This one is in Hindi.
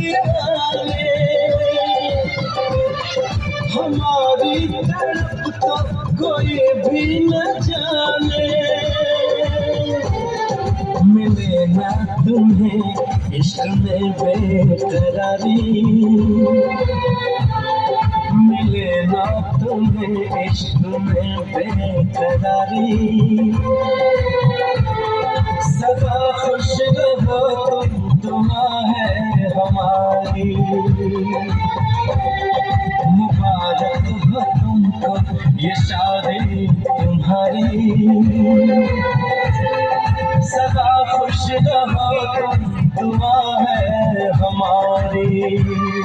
दीवाने, हमारी तरफ तो कोई भी न जाने। मिले ना तुम्हें इश्क में बेकरारी, मिले ना तुम्हें इश्क में बेकरारी। सदा खुश रहो तुम, दुआ है हमारी। मुबारक हो तुमको ये शादी तुम्हारी। सदा खुश रहो तुम, दुआ है हमारी।